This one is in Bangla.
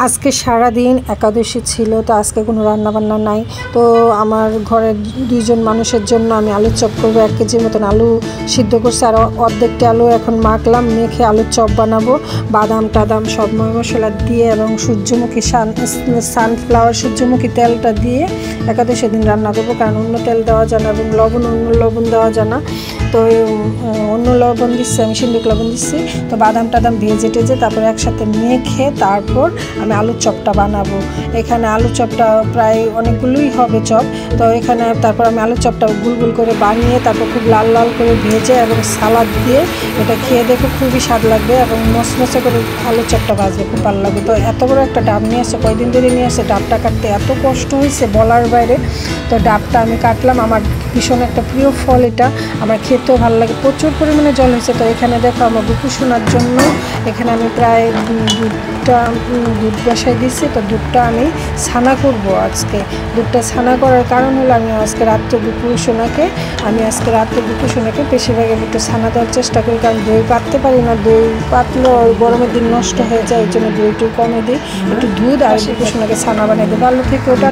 আজকে সারাদিন একাদশী ছিল, তো আজকে কোনো রান্নাবান্না নাই। তো আমার ঘরের দুইজন মানুষের জন্য আমি আলুর চপ করবো। 1 কেজির মতন আলু সিদ্ধ করছি, আর অর্ধেকটা আলু এখন মাখলাম, মেখে আলুর চপ বানাবো। বাদাম টাদাম সব মশলা দিয়ে এবং সূর্যমুখী সানফ্লাওয়ার সূর্যমুখী তেলটা দিয়ে একাদশী দিন রান্না করবো, কারণ অন্য তেল দেওয়া যায় না এবং অন্য লবণ দেওয়া যায় না। তো অন্য লবণ দিচ্ছি, আমি সিন্দুক লবণ দিচ্ছি। তো বাদাম টাদাম ভেজে টেজে তারপর একসাথে মেখে তারপর আমি আলুর চপটা বানাবো। এখানে আলুর চপটা প্রায় অনেকগুলোই হবে চপ। তো এখানে তারপর আমি আলুর চপটা গুল গুল করে বানিয়ে তারপর খুব লাল লাল করে ভেজে এবং সালাদ দিয়ে এটা খেয়ে দেখো খুবই স্বাদ লাগবে এবং মচমচে করে আলুর চপটা ভাজবে, খুব ভালো লাগবে। তো এত বড় একটা ডাব নিয়ে আসছে, কয়দিন ধরে নিয়ে আসছে। ডাবটা কাটতে এত কষ্ট হয়েছে বলার বাইরে। তো ডাবটা আমি কাটলাম, আমার ভীষণ একটা প্রিয় ফল এটা, আমার খেতেও ভালো লাগে। প্রচুর পরিমাণে জল হয়েছে। তো এখানে দেখো আমার বুকু শোনার জন্য এখানে আমি প্রায় দুধ বসাই দিচ্ছি। তো দুধটা আমি ছানা করব আজকে। দুধটা ছানা করার কারণ হলো আমি আজকে রাত্রে বুকু সোনাকে বেশিরভাগ আমি একটু ছানা দেওয়ার চেষ্টা করি, কারণ দই পাততে পারি না। দই পাতলে গরমের দিন নষ্ট হয়ে যায়, এই জন্য দইটু কমে দিই। একটু দুধ আর বুকু সোনাকে ছানা বানিয়ে দিই। ভালো থেকে ওটা